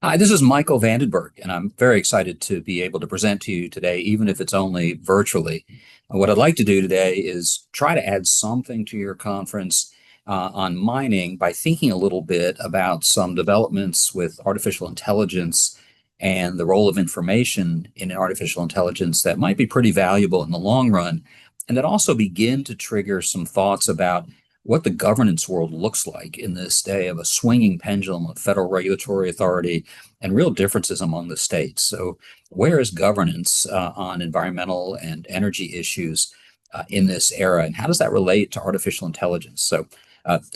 Hi, this is Michael Vandenberg, and I'm very excited to be able to present to you today, even if it's only virtually. What I'd like to do today is try to add something to your conference on mining by thinking a little bit about some developments with artificial intelligence and the role of information in artificial intelligence that might be pretty valuable in the long run, and that also begin to trigger some thoughts about what the governance world looks like in this day of a swinging pendulum of federal regulatory authority and real differences among the states. So, where is governance on environmental and energy issues in this era, and how does that relate to artificial intelligence? So,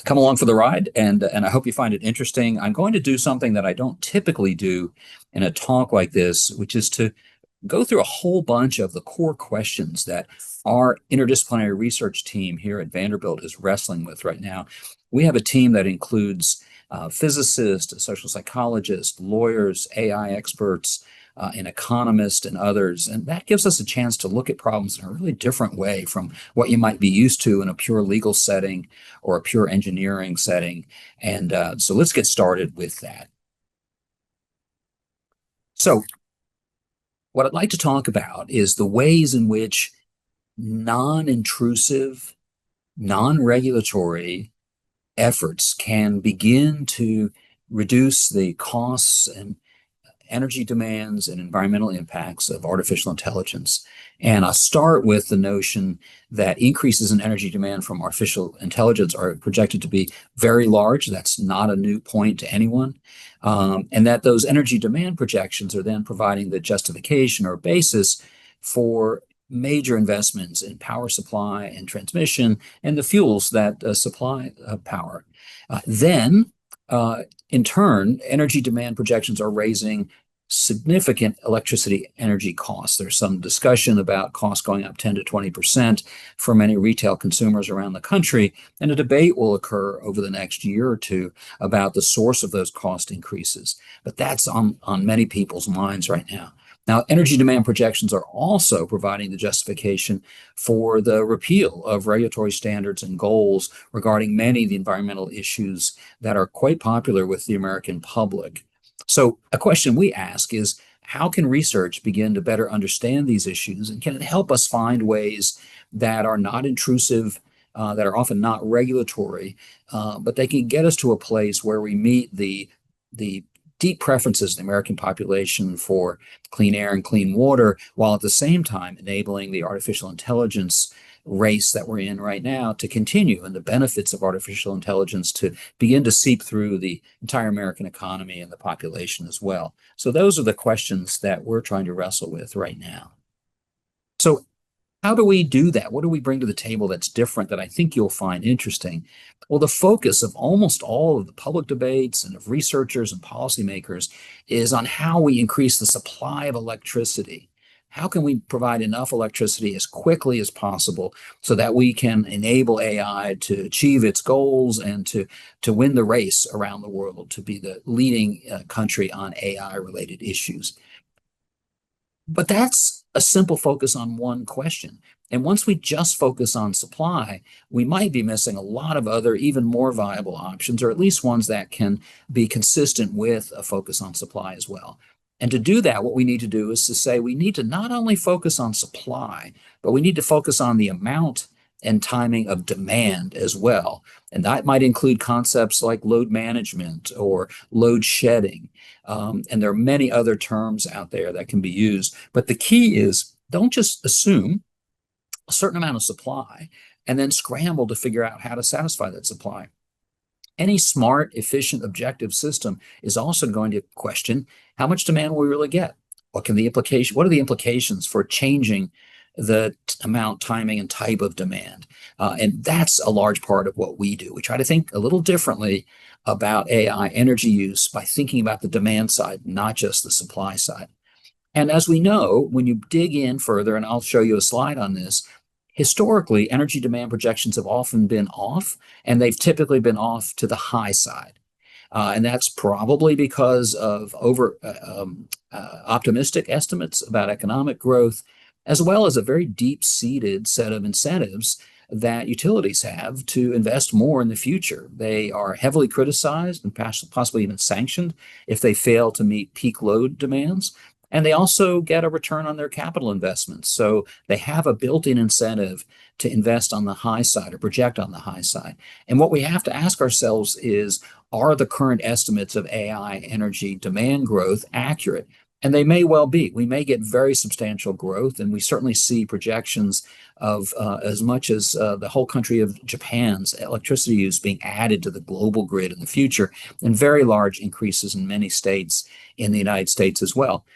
come along for the ride, and I hope you find it interesting. I'm going to do something that I don't typically do in a talk like this, which is to go through a whole bunch of the core questions that our interdisciplinary research team here at Vanderbilt is wrestling with right now. We have a team that includes physicists, social psychologists, lawyers, AI experts, an economist, and others. And that gives us a chance to look at problems in a really different way from what you might be used to in a pure legal setting or a pure engineering setting. And so let's get started with that. So, what I'd like to talk about is the ways in which non-intrusive, non-regulatory efforts can begin to reduce the costs and energy demands and environmental impacts of artificial intelligence. And I'll start with the notion that increases in energy demand from artificial intelligence are projected to be very large. That's not a new point to anyone. And that those energy demand projections are then providing the justification or basis for major investments in power supply and transmission and the fuels that supply power. Then, in turn, energy demand projections are raising significant electricity energy costs. There's some discussion about costs going up 10 to 20% for many retail consumers around the country, and a debate will occur over the next year or two about the source of those cost increases. But that's on many people's minds right now. Now, energy demand projections are also providing the justification for the repeal of regulatory standards and goals regarding many of the environmental issues that are quite popular with the American public. So, a question we ask is, how can research begin to better understand these issues, and can it help us find ways that are not intrusive, that are often not regulatory, but they can get us to a place where we meet the deep preferences of the American population for clean air and clean water, while at the same time enabling the artificial intelligence race that we're in right now to continue, and the benefits of artificial intelligence to begin to seep through the entire American economy and the population as well. So those are the questions that we're trying to wrestle with right now. So how do we do that? What do we bring to the table that's different that I think you'll find interesting? Well, the focus of almost all of the public debates and of researchers and policymakers is on how we increase the supply of electricity. How can we provide enough electricity as quickly as possible so that we can enable AI to achieve its goals and to win the race around the world, to be the leading country on AI related issues? But that's a simple focus on one question. And once we just focus on supply, we might be missing a lot of other, even more viable options, or at least ones that can be consistent with a focus on supply as well. And to do that, what we need to do is to say we need to not only focus on supply, but we need to focus on the amount and timing of demand as well. And that might include concepts like load management or load shedding. And there are many other terms out there that can be used. But the key is, don't just assume a certain amount of supply and then scramble to figure out how to satisfy that supply. Any smart, efficient, objective system is also going to question how much demand will we really get? What are the implications for changing the amount, timing, and type of demand? And that's a large part of what we do. We try to think a little differently about AI energy use by thinking about the demand side, not just the supply side. And as we know, when you dig in further, and I'll show you a slide on this, historically, energy demand projections have often been off, and they've typically been off to the high side. And that's probably because of over optimistic estimates about economic growth, as well as a very deep-seated set of incentives that utilities have to invest more in the future. They are heavily criticized and possibly even sanctioned if they fail to meet peak load demands. And they also get a return on their capital investments. So they have a built-in incentive to invest on the high side or project on the high side. And what we have to ask ourselves is, are the current estimates of AI energy demand growth accurate? And they may well be. We may get very substantial growth, and we certainly see projections of as much as the whole country of Japan's electricity use being added to the global grid in the future, and very large increases in many states in the United States as well.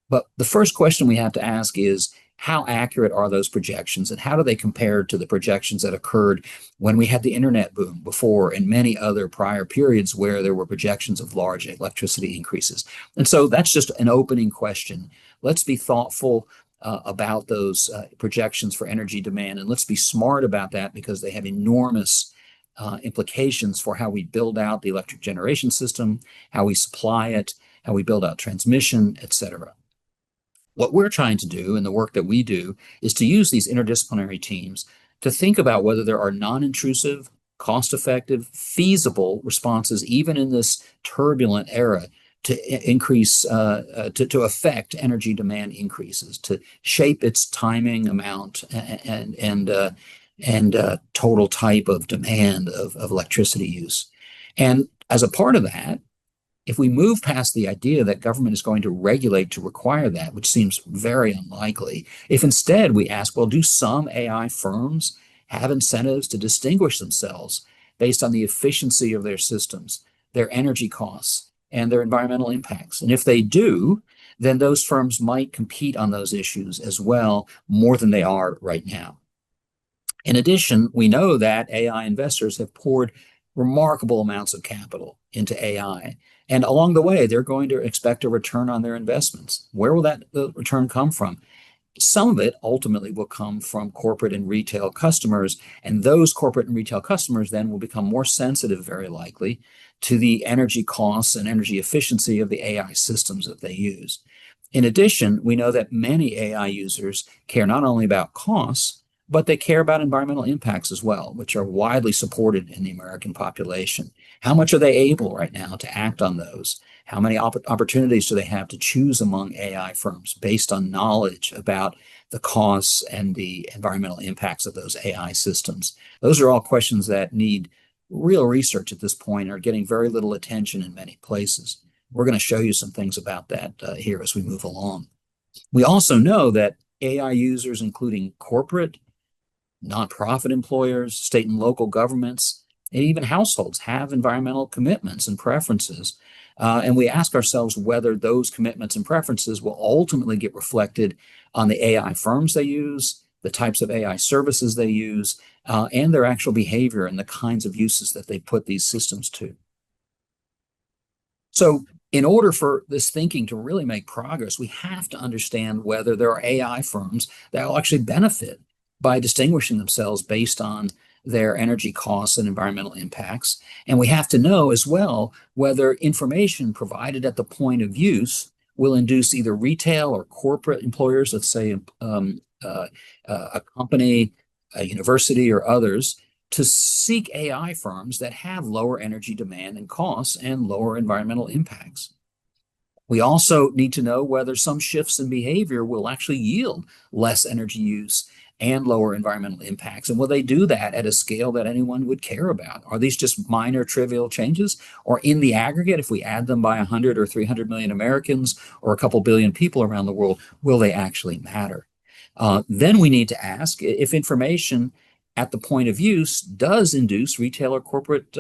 But the first question we have to ask is, how accurate are those projections, and how do they compare to the projections that occurred when we had the internet boom before and many other prior periods where there were projections of large electricity increases? And so that's just an opening question. Let's be thoughtful about those projections for energy demand, and let's be smart about that, because they have enormous implications for how we build out the electric generation system, how we supply it, how we build out transmission, et cetera. What we're trying to do in the work that we do is to use these interdisciplinary teams to think about whether there are non-intrusive, cost-effective, feasible responses, even in this turbulent era, to increase, to affect energy demand increases, to shape its timing, amount, and total type of demand of electricity use. And as a part of that, if we move past the idea that government is going to regulate to require that, which seems very unlikely, if instead we ask, well, do some AI firms have incentives to distinguish themselves based on the efficiency of their systems, their energy costs, and their environmental impacts? And if they do, then those firms might compete on those issues as well, more than they are right now. In addition, we know that AI investors have poured remarkable amounts of capital into AI. And along the way, they're going to expect a return on their investments. Where will that return come from? Some of it ultimately will come from corporate and retail customers, and those corporate and retail customers then will become more sensitive, very likely, to the energy costs and energy efficiency of the AI systems that they use. In addition, we know that many AI users care not only about costs, but they care about environmental impacts as well, which are widely supported in the American population. How much are they able right now to act on those? How many opportunities do they have to choose among AI firms based on knowledge about the costs and the environmental impacts of those AI systems? Those are all questions that need real research at this point and are getting very little attention in many places. We're going to show you some things about that here as we move along. We also know that AI users, including corporate, nonprofit employers, state and local governments, and even households, have environmental commitments and preferences. And we ask ourselves whether those commitments and preferences will ultimately get reflected on the AI firms they use, the types of AI services they use, and their actual behavior and the kinds of uses that they put these systems to. So in order for this thinking to really make progress, we have to understand whether there are AI firms that will actually benefit by distinguishing themselves based on their energy costs and environmental impacts. And we have to know as well whether information provided at the point of use will induce either retail or corporate employers, let's say a company, a university, or others, to seek AI firms that have lower energy demand and costs and lower environmental impacts. We also need to know whether some shifts in behavior will actually yield less energy use and lower environmental impacts. And will they do that at a scale that anyone would care about? Are these just minor, trivial changes? Or in the aggregate, if we add them by 100 or 300 million Americans or a couple billion people around the world, will they actually matter? Then we need to ask if information at the point of use does induce retail or corporate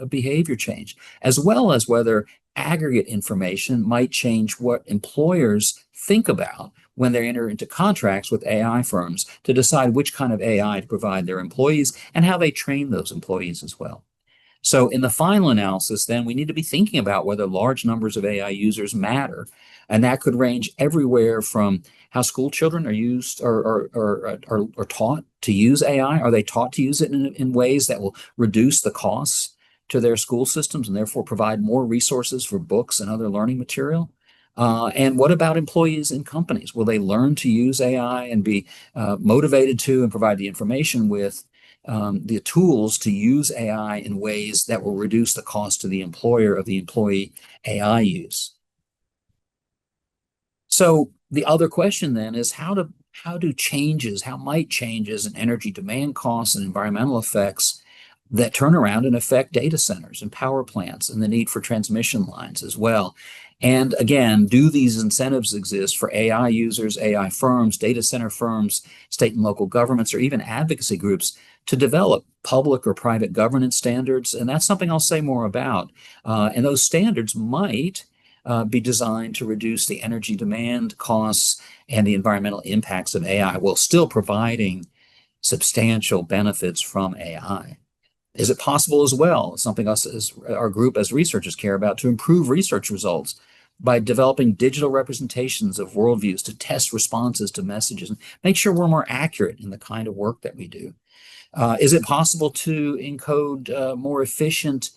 behavior change, as well as whether aggregate information might change what employers think about when they enter into contracts with AI firms to decide which kind of AI to provide their employees and how they train those employees as well. So in the final analysis, then, we need to be thinking about whether large numbers of AI users matter. And that could range everywhere from how school children are used or taught to use AI. Are they taught to use it in ways that will reduce the costs to their school systems and therefore provide more resources for books and other learning material? And what about employees in companies? Will they learn to use AI and be motivated to and provide the information with the tools to use AI in ways that will reduce the cost to the employer of the employee AI use. So the other question then is how might changes in energy demand costs and environmental effects that turn around and affect data centers and power plants and the need for transmission lines as well. And again, do these incentives exist for AI users, AI firms, data center firms, state and local governments, or even advocacy groups to develop public or private governance standards? And that's something I'll say more about. And those standards might be designed to reduce the energy demand costs and the environmental impacts of AI while still providing substantial benefits from AI. Is it possible as well, something us as our group as researchers care about, to improve research results by developing digital representations of worldviews to test responses to messages and make sure we're more accurate in the kind of work that we do? Is it possible to encode more efficient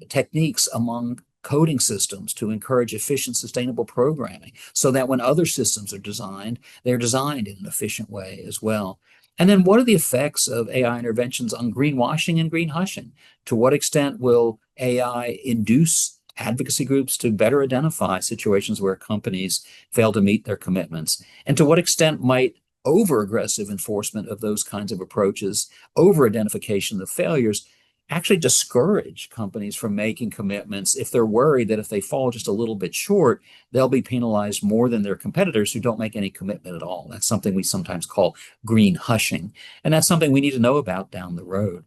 techniques among coding systems to encourage efficient, sustainable programming so that when other systems are designed, they're designed in an efficient way as well? And then what are the effects of AI interventions on greenwashing and green hushing? To what extent will AI induce advocacy groups to better identify situations where companies fail to meet their commitments? And to what extent might over-aggressive enforcement of those kinds of approaches, over-identification of failures, actually discourage companies from making commitments if they're worried that if they fall just a little bit short, they'll be penalized more than their competitors who don't make any commitment at all? That's something we sometimes call green hushing. And that's something we need to know about down the road.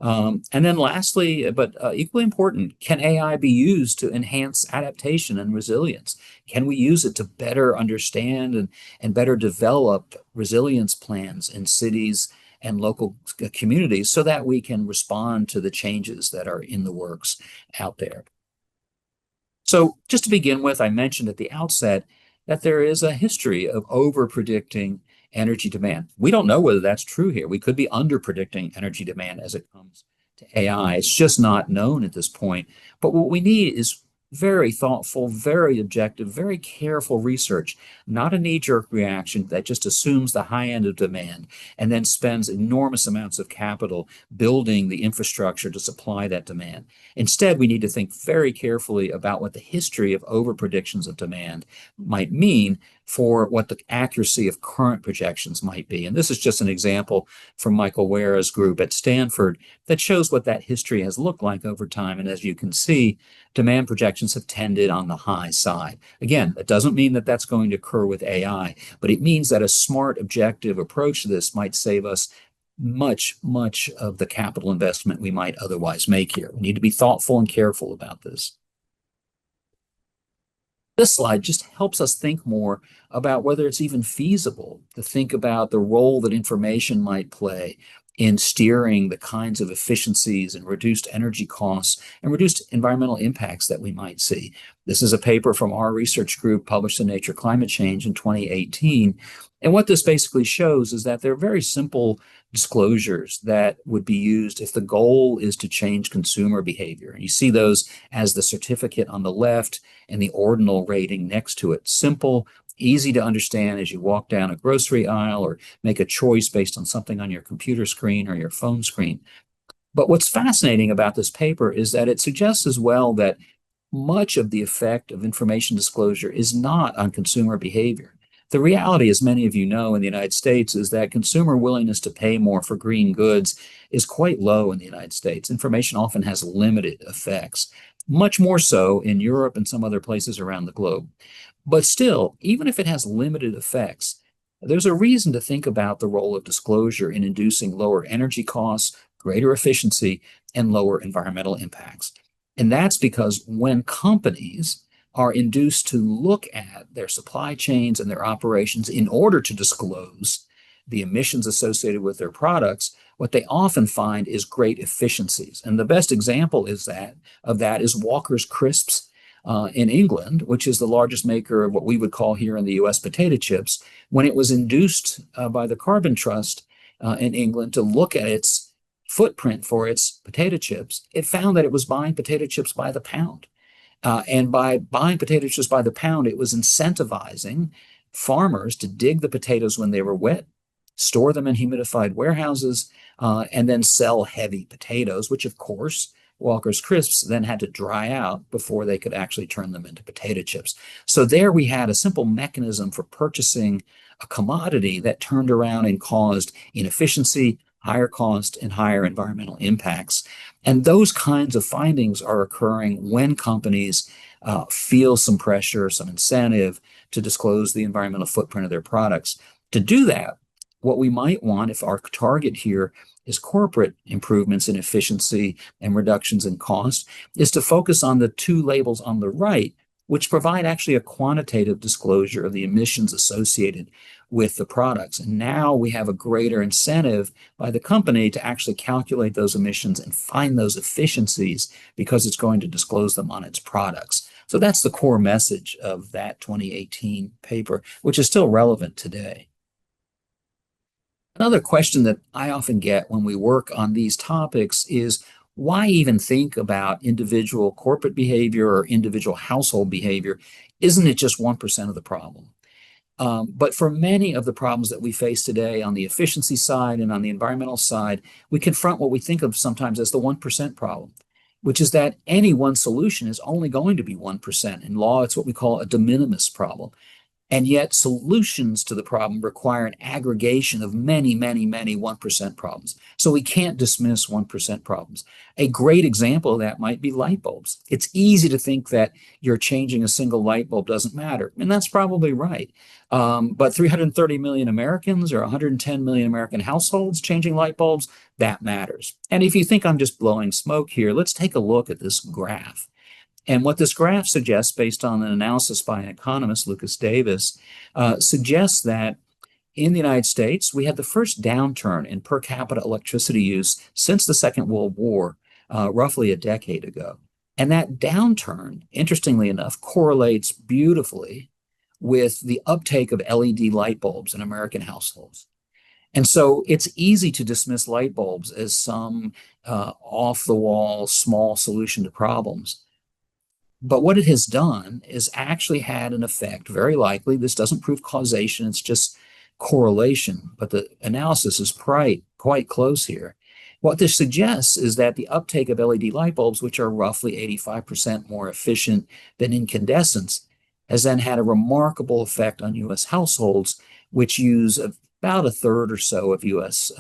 And then lastly, but equally important, can AI be used to enhance adaptation and resilience? Can we use it to better understand and better develop resilience plans in cities and local communities so that we can respond to the changes that are in the works out there? So just to begin with, I mentioned at the outset that there is a history of over-predicting energy demand. We don't know whether that's true here. We could be under-predicting energy demand as it comes to AI. It's just not known at this point. But what we need is very thoughtful, very objective, very careful research, not a knee-jerk reaction that just assumes the high end of demand and then spends enormous amounts of capital building the infrastructure to supply that demand. Instead, we need to think very carefully about what the history of over-predictions of demand might mean for what the accuracy of current projections might be. And this is just an example from Michael Wara's group at Stanford that shows what that history has looked like over time. And as you can see, demand projections have tended on the high side. Again, that doesn't mean that that's going to occur with AI, but it means that a smart, objective approach to this might save us much of the capital investment we might otherwise make here. We need to be thoughtful and careful about this. This slide just helps us think more about whether it's even feasible to think about the role that information might play in steering the kinds of efficiencies and reduced energy costs and reduced environmental impacts that we might see. This is a paper from our research group published in Nature Climate Change in 2018. And what this basically shows is that there are very simple disclosures that would be used if the goal is to change consumer behavior. And you see those as the certificate on the left and the ordinal rating next to it. Simple, easy to understand as you walk down a grocery aisle or make a choice based on something on your computer screen or your phone screen. But what's fascinating about this paper is that it suggests as well that much of the effect of information disclosure is not on consumer behavior. The reality, as many of you know, in the United States is that consumer willingness to pay more for green goods is quite low in the United States. Information often has limited effects, much more so in Europe and some other places around the globe. But still, even if it has limited effects, there's a reason to think about the role of disclosure in inducing lower energy costs, greater efficiency, and lower environmental impacts. And that's because when companies are induced to look at their supply chains and their operations in order to disclose the emissions associated with their products, what they often find is great efficiencies. And the best example of that is Walker's Crisps in England, which is the largest maker of what we would call here in the US potato chips. When it was induced by the Carbon Trust in England to look at its footprint for its potato chips, it found that it was buying potato chips by the pound. And by buying potato chips by the pound, it was incentivizing farmers to dig the potatoes when they were wet, store them in humidified warehouses, and then sell heavy potatoes, which of course Walker's Crisps then had to dry out before they could actually turn them into potato chips. So there we had a simple mechanism for purchasing a commodity that turned around and caused inefficiency, higher cost, and higher environmental impacts. And those kinds of findings are occurring when companies feel some pressure, some incentive to disclose the environmental footprint of their products. To do that, what we might want, if our target here is corporate improvements in efficiency and reductions in cost, is to focus on the two labels on the right, which provide actually a quantitative disclosure of the emissions associated with the products. And now we have a greater incentive by the company to actually calculate those emissions and find those efficiencies because it's going to disclose them on its products. So that's the core message of that 2018 paper, which is still relevant today. Another question that I often get when we work on these topics is, why even think about individual corporate behavior or individual household behavior? Isn't it just 1% of the problem? But for many of the problems that we face today on the efficiency side and on the environmental side, we confront what we think of sometimes as the 1% problem, which is that any one solution is only going to be 1%. In law, it's what we call a de minimis problem. And yet solutions to the problem require an aggregation of many, many, many 1% problems. So we can't dismiss 1% problems. A great example of that might be light bulbs. It's easy to think that you're changing a single light bulb doesn't matter. And that's probably right. But 330 million Americans or 110 million American households changing light bulbs, that matters. And if you think I'm just blowing smoke here, let's take a look at this graph. And what this graph suggests, based on an analysis by an economist, Lucas Davis, suggests that in the United States, we had the first downturn in per capita electricity use since the Second World War, roughly a decade ago. And that downturn, interestingly enough, correlates beautifully with the uptake of LED light bulbs in American households. And so it's easy to dismiss light bulbs as some off-the-wall small solution to problems. But what it has done is actually had an effect, very likely. This doesn't prove causation, it's just correlation, but the analysis is quite close here. What this suggests is that the uptake of LED light bulbs, which are roughly 85% more efficient than incandescents, has then had a remarkable effect on U.S. households, which use about a third or so of U.S.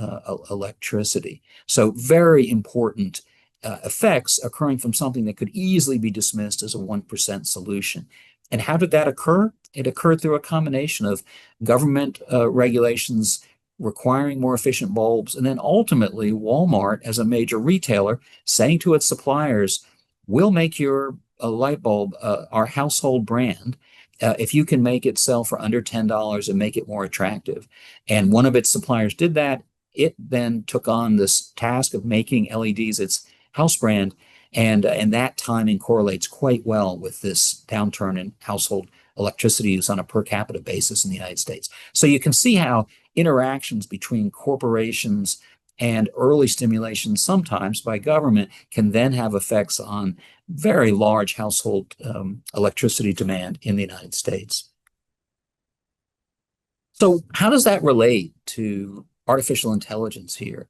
electricity. So very important effects occurring from something that could easily be dismissed as a 1% solution. And how did that occur? It occurred through a combination of government regulations requiring more efficient bulbs, and then ultimately Walmart, as a major retailer, saying to its suppliers, we'll make your light bulb our household brand if you can make it sell for under $10 and make it more attractive. And one of its suppliers did that. It then took on this task of making LEDs its house brand, and that timing correlates quite well with this downturn in household electricity use on a per capita basis in the United States. So you can see how interactions between corporations and early stimulation, sometimes by government, can then have effects on very large household electricity demand in the United States. So how does that relate to artificial intelligence here?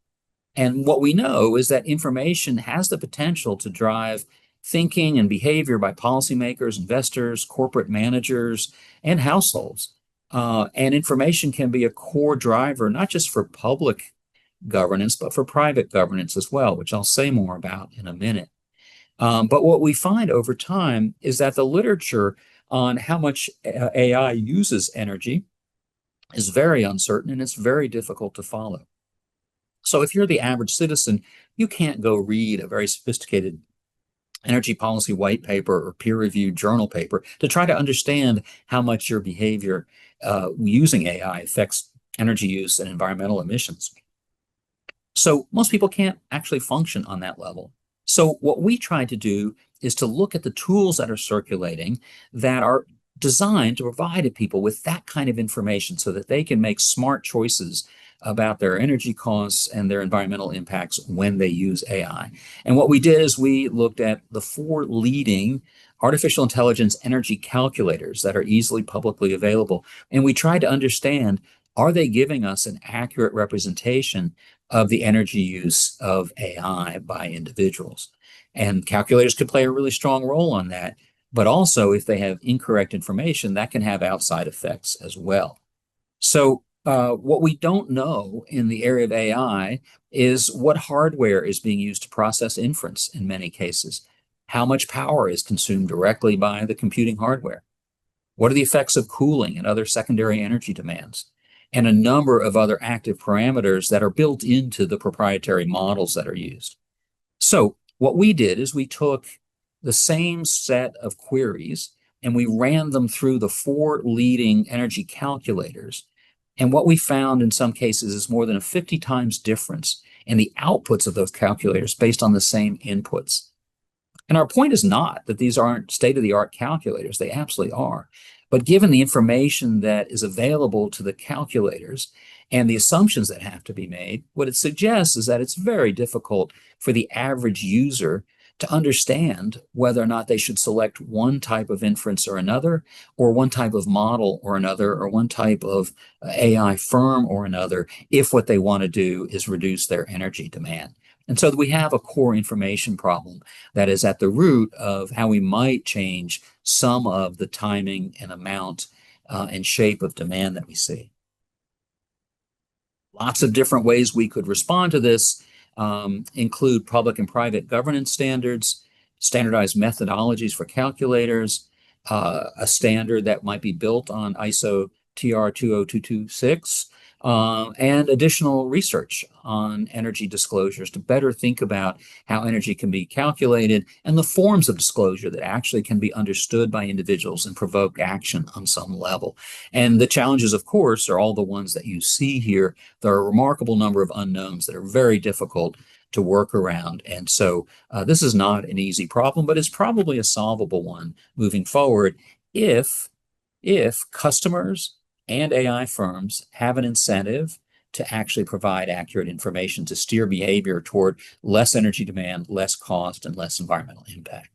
And what we know is that information has the potential to drive thinking and behavior by policymakers, investors, corporate managers, and households. And information can be a core driver, not just for public governance, but for private governance as well, which I'll say more about in a minute. But what we find over time is that the literature on how much AI uses energy is very uncertain, and it's very difficult to follow. So if you're the average citizen, you can't go read a very sophisticated energy policy white paper or peer-reviewed journal paper to try to understand how much your behavior using AI affects energy use and environmental emissions. So most people can't actually function on that level. So what we try to do is to look at the tools that are circulating that are designed to provide people with that kind of information so that they can make smart choices about their energy costs and their environmental impacts when they use AI. And what we did is we looked at the 4 leading artificial intelligence energy calculators that are easily publicly available. And we tried to understand Are they giving us an accurate representation of the energy use of AI by individuals? And calculators could play a really strong role on that. But also, if they have incorrect information, that can have outside effects as well. So, what we don't know in the area of AI is what hardware is being used to process inference in many cases. How much power is consumed directly by the computing hardware? What are the effects of cooling and other secondary energy demands? And a number of other active parameters that are built into the proprietary models that are used. So, what we did is we took the same set of queries and we ran them through the four leading energy calculators. And what we found in some cases is more than a 50 times difference in the outputs of those calculators based on the same inputs. And our point is not that these aren't state-of-the-art calculators. They absolutely are. But given the information that is available to the calculators and the assumptions that have to be made, what it suggests is that it's very difficult for the average user to understand whether or not they should select one type of inference or another, or one type of model or another, or one type of AI firm or another, if what they want to do is reduce their energy demand. And so we have a core information problem that is at the root of how we might change some of the timing and amount and shape of demand that we see. Lots of different ways we could respond to this include public and private governance standards, standardized methodologies for calculators, a standard that might be built on ISO TR 20226, and additional research on energy disclosures to better think about how energy can be calculated and the forms of disclosure that actually can be understood by individuals and provoke action on some level. And the challenges, of course, are all the ones that you see here. There are a remarkable number of unknowns that are very difficult to work around. And so this is not an easy problem, but it's probably a solvable one moving forward if customers and AI firms have an incentive to actually provide accurate information to steer behavior toward less energy demand, less cost, and less environmental impact.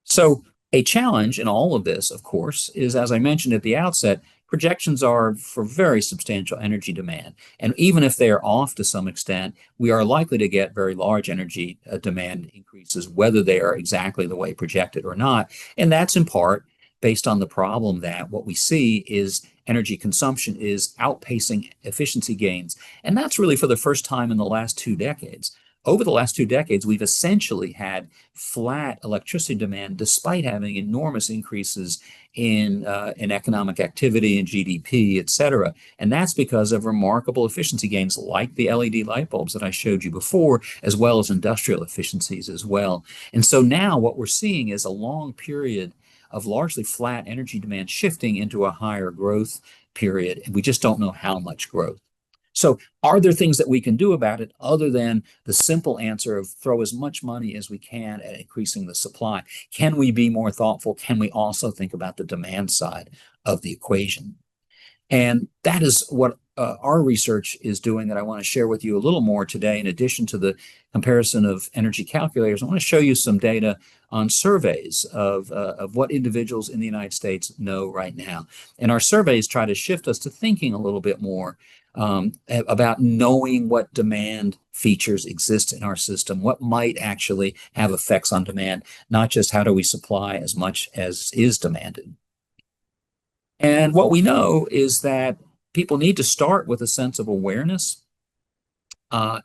So a challenge in all of this, of course, is, as I mentioned at the outset, projections are for very substantial energy demand. And even if they are off to some extent, we are likely to get very large energy demand increases, whether they are exactly the way projected or not. And that's in part based on the problem that what we see is energy consumption is outpacing efficiency gains. And that's really for the first time in the last 2 decades. Over the last 2 decades, we've essentially had flat electricity demand despite having enormous increases in economic activity and GDP, et cetera. And that's because of remarkable efficiency gains like the LED light bulbs that I showed you before, as well as industrial efficiencies as well. And so now what we're seeing is a long period of largely flat energy demand shifting into a higher growth period. And we just don't know how much growth. So are there things that we can do about it other than the simple answer of throw as much money as we can at increasing the supply? Can we be more thoughtful? Can we also think about the demand side of the equation? And that is what our research is doing that I want to share with you a little more today. In addition to the comparison of energy calculators, I want to show you some data on surveys of what individuals in the United States know right now. And our surveys try to shift us to thinking a little bit more about knowing what demand features exist in our system, what might actually have effects on demand, not just how do we supply as much as is demanded. And what we know is that people need to start with a sense of awareness uh,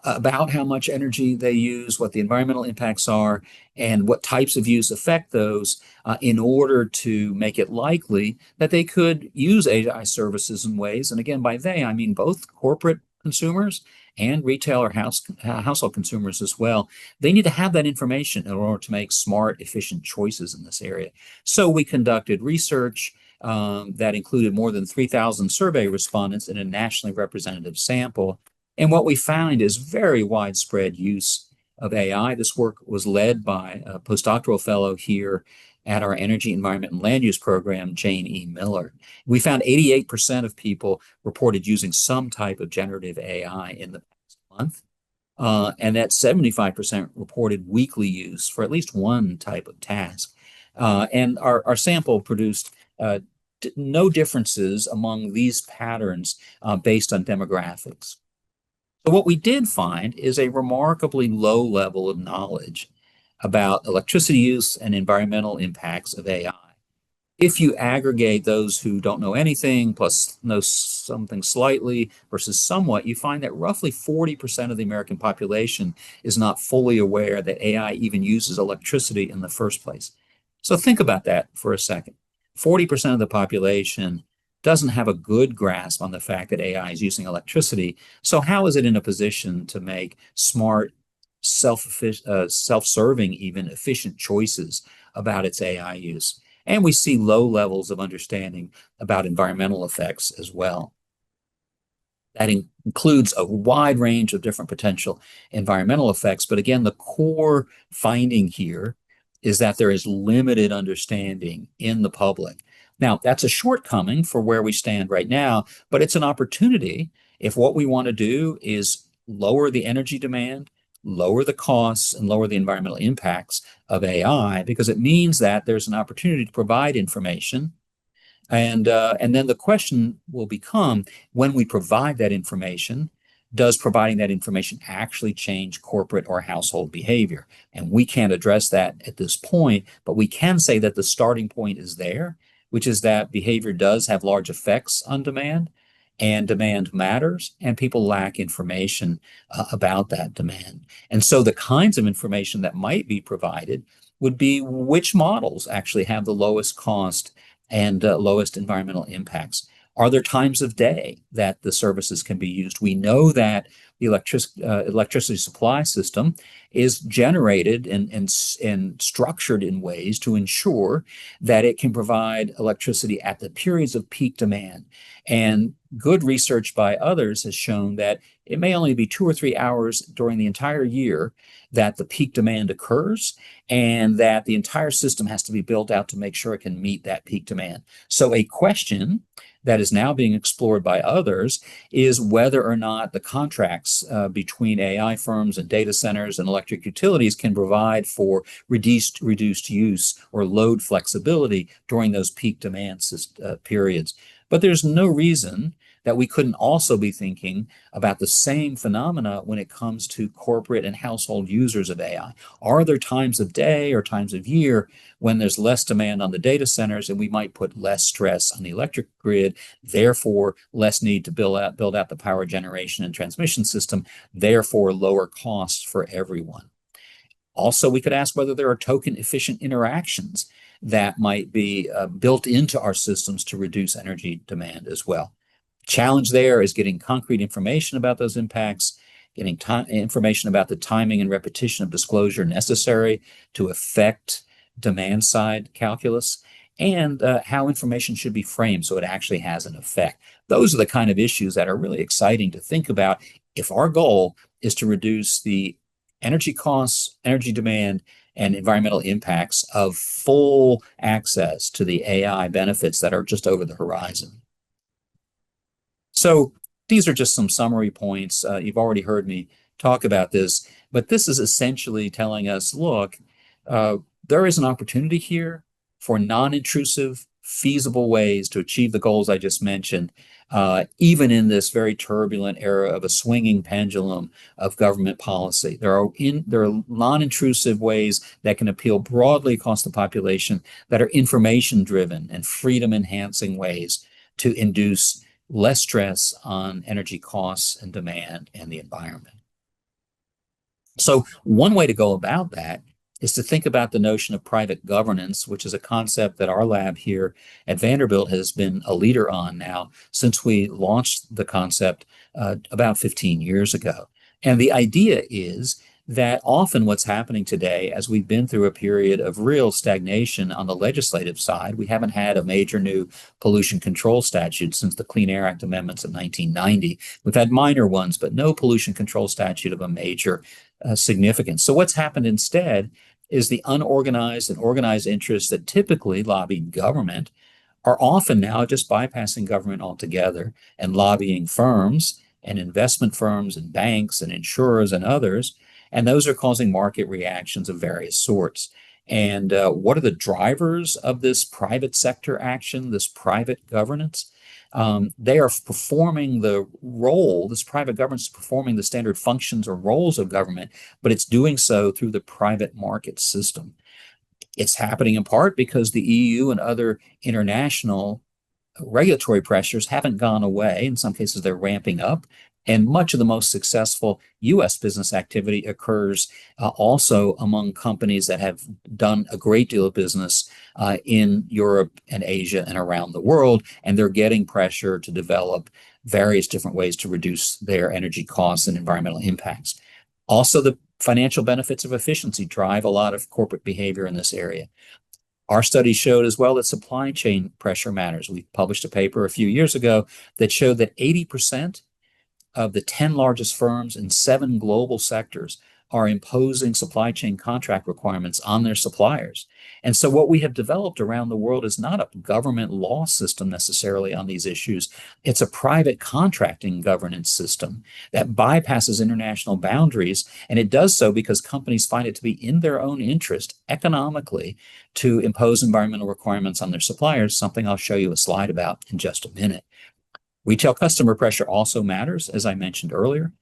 about how much energy they use, what the environmental impacts are, and what types of use affect those in order to make it likely that they could use AI services in ways. And again, by they, I mean both corporate consumers and retail or household consumers as well. They need to have that information in order to make smart, efficient choices in this area. So we conducted research that included more than 3,000 survey respondents in a nationally representative sample. And what we found is very widespread use of AI. This work was led by a postdoctoral fellow here at our Energy, Environment, and Land Use program, Jane E. Miller. We found 88% of people reported using some type of generative AI in the past month, and that 75% reported weekly use for at least one type of task. And our sample produced no differences among these patterns based on demographics. So what we did find is a remarkably low level of knowledge about electricity use and environmental impacts of AI. If you aggregate those who don't know anything plus know something slightly versus somewhat, you find that roughly 40% of the American population is not fully aware that AI even uses electricity in the first place. So think about that for a second. 40% of the population doesn't have a good grasp on the fact that AI is using electricity. So how is it in a position to make smart, self-serving, even efficient choices about its AI use? And we see low levels of understanding about environmental effects as well. That includes a wide range of different potential environmental effects. But again, the core finding here is that there is limited understanding in the public. Now, that's a shortcoming for where we stand right now, but it's an opportunity if what we want to do is lower the energy demand, lower the costs, and lower the environmental impacts of AI, because it means that there's an opportunity to provide information. And then the question will become, when we provide that information, does providing that information actually change corporate or household behavior? And we can't address that at this point, but we can say that the starting point is there, which is that behavior does have large effects on demand, and demand matters, and people lack information about that demand. And so the kinds of information that might be provided would be which models actually have the lowest cost and lowest environmental impacts. Are there times of day that the services can be used? We know that the electricity supply system is generated and structured in ways to ensure that it can provide electricity at the periods of peak demand. And good research by others has shown that it may only be 2 or 3 hours during the entire year that the peak demand occurs, and that the entire system has to be built out to make sure it can meet that peak demand. So a question that is now being explored by others is whether or not the contracts between AI firms and data centers and electric utilities can provide for reduced use or load flexibility during those peak demand periods. But there's no reason that we couldn't also be thinking about the same phenomena when it comes to corporate and household users of AI. Are there times of day or times of year when there's less demand on the data centers and we might put less stress on the electric grid, therefore less need to build out the power generation and transmission system, therefore lower costs for everyone? Also, we could ask whether there are token efficient interactions that might be built into our systems to reduce energy demand as well. Challenge there is getting concrete information about those impacts, getting information about the timing and repetition of disclosure necessary to affect demand side calculus, and how information should be framed so it actually has an effect. Those are the kind of issues that are really exciting to think about if our goal is to reduce the energy costs, energy demand, and environmental impacts of full access to the AI benefits that are just over the horizon. So these are just some summary points. You've already heard me talk about this, but this is essentially telling us, look, there is an opportunity here for non-intrusive, feasible ways to achieve the goals I just mentioned, even in this very turbulent era of a swinging pendulum of government policy. There are non-intrusive ways that can appeal broadly across the population that are information-driven and freedom-enhancing ways to induce less stress on energy costs and demand and the environment. So one way to go about that is to think about the notion of private governance, which is a concept that our lab here at Vanderbilt has been a leader on now since we launched the concept about 15 years ago. And the idea is that often what's happening today, as we've been through a period of real stagnation on the legislative side, we haven't had a major new pollution control statute since the Clean Air Act amendments of 1990. We've had minor ones, but no pollution control statute of a major significance. So what's happened instead is the unorganized and organized interests that typically lobby government are often now just bypassing government altogether and lobbying firms and investment firms and banks and insurers and others. And those are causing market reactions of various sorts. And what are the drivers of this private sector action, this private governance? They are performing the role, this private governance is performing the standard functions or roles of government, but it's doing so through the private market system. It's happening in part because the EU and other international regulatory pressures haven't gone away. In some cases, they're ramping up. And much of the most successful US business activity occurs also among companies that have done a great deal of business in Europe and Asia and around the world. And they're getting pressure to develop various different ways to reduce their energy costs and environmental impacts. Also, the financial benefits of efficiency drive a lot of corporate behavior in this area. Our study showed as well that supply chain pressure matters. We published a paper a few years ago that showed that 80% of the 10 largest firms in 7 global sectors are imposing supply chain contract requirements on their suppliers. And so what we have developed around the world is not a government law system necessarily on these issues. It's a private contracting governance system that bypasses international boundaries. And it does so because companies find it to be in their own interest economically to impose environmental requirements on their suppliers, something I'll show you a slide about in just a minute. Retail customer pressure also matters, as I mentioned earlier.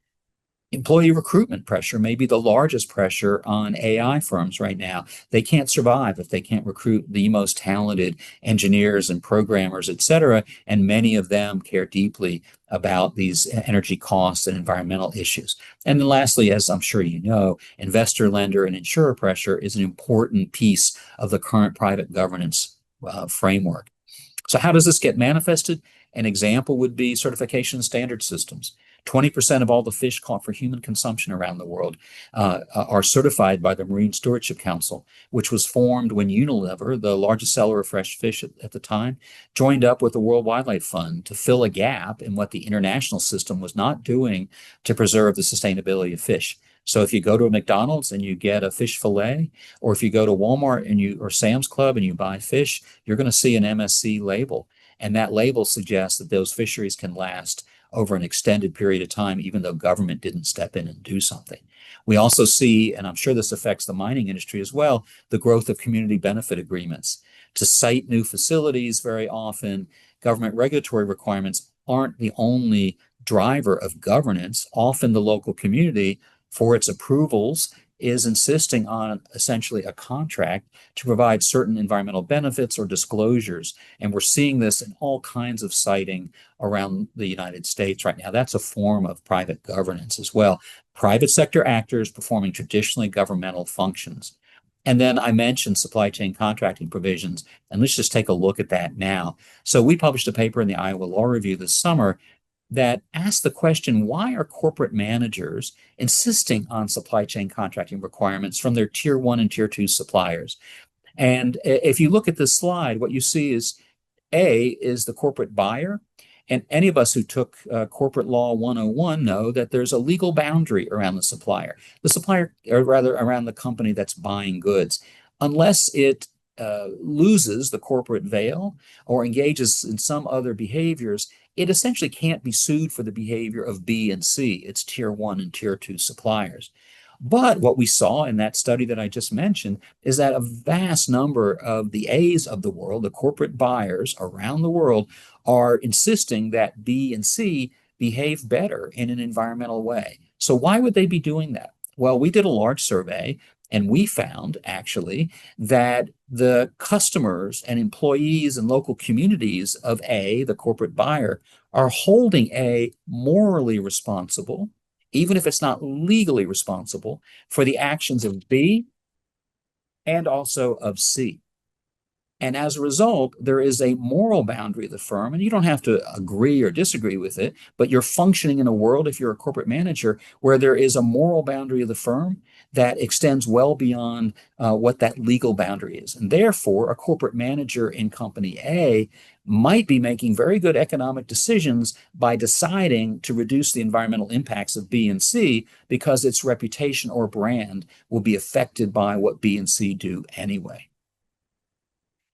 Employee recruitment pressure may be the largest pressure on AI firms right now. They can't survive if they can't recruit the most talented engineers and programmers, et cetera. And many of them care deeply about these energy costs and environmental issues. And then lastly, as I'm sure you know, investor, lender, and insurer pressure is an important piece of the current private governance framework. So how does this get manifested? An example would be certification standard systems. 20% of all the fish caught for human consumption around the world are certified by the Marine Stewardship Council, which was formed when Unilever, the largest seller of fresh fish at the time, joined up with the World Wildlife Fund to fill a gap in what the international system was not doing to preserve the sustainability of fish. So if you go to a McDonald's and you get a fish fillet, or if you go to Walmart and or Sam's Club and you buy fish, you're going to see an MSC label. And that label suggests that those fisheries can last over an extended period of time, even though government didn't step in and do something. We also see, and I'm sure this affects the mining industry as well, the growth of community benefit agreements. To site new facilities, very often, government regulatory requirements aren't the only driver of governance. Often the local community, for its approvals, is insisting on essentially a contract to provide certain environmental benefits or disclosures. And we're seeing this in all kinds of siting around the United States right now. That's a form of private governance as well. Private sector actors performing traditionally governmental functions. And then I mentioned supply chain contracting provisions, and let's just take a look at that now. So we published a paper in the Iowa Law Review this summer that asked the question, why are corporate managers insisting on supply chain contracting requirements from their tier 1 and tier 2 suppliers? And if you look at this slide, what you see is A is the corporate buyer. And any of us who took Corporate Law 101 know that there's a legal boundary around the supplier, or rather around the company that's buying goods. Unless it loses the corporate veil or engages in some other behaviors, it essentially can't be sued for the behavior of B and C, its tier 1 and tier 2 suppliers. But what we saw in that study that I just mentioned is that a vast number of the A's of the world, the corporate buyers around the world, are insisting that B and C behave better in an environmental way. So why would they be doing that? Well, we did a large survey and we found actually that the customers and employees and local communities of A, the corporate buyer, are holding A morally responsible, even if it's not legally responsible, for the actions of B and also of C. And as a result, there is a moral boundary of the firm, and you don't have to agree or disagree with it, but you're functioning in a world, if you're a corporate manager, where there is a moral boundary of the firm that extends well beyond what that legal boundary is. And therefore, a corporate manager in company A might be making very good economic decisions by deciding to reduce the environmental impacts of B and C because its reputation or brand will be affected by what B and C do anyway.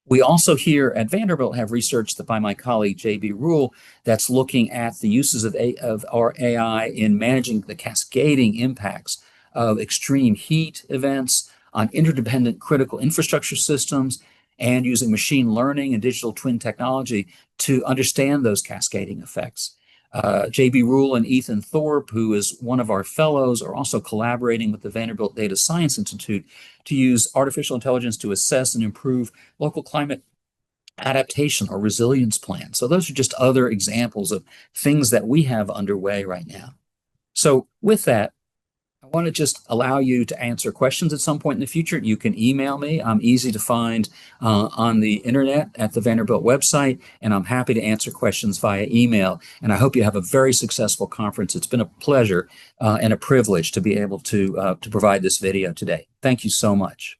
We also here at Vanderbilt have research that by my colleague J.B. Rule that's looking at the uses of our AI in managing the cascading impacts of extreme heat events, on interdependent critical infrastructure systems and using machine learning and digital twin technology to understand those cascading effects. J.B. Rule and Ethan Thorpe, who is one of our fellows, are also collaborating with the Vanderbilt Data Science Institute to use artificial intelligence to assess and improve local climate adaptation or resilience plans. So those are just other examples of things that we have underway right now. So with that, I want to just allow you to answer questions at some point in the future. You can email me. I'm easy to find on the internet at the Vanderbilt website, and I'm happy to answer questions via email. And I hope you have a very successful conference. It's been a pleasure and a privilege to be able to provide this video today. Thank you so much.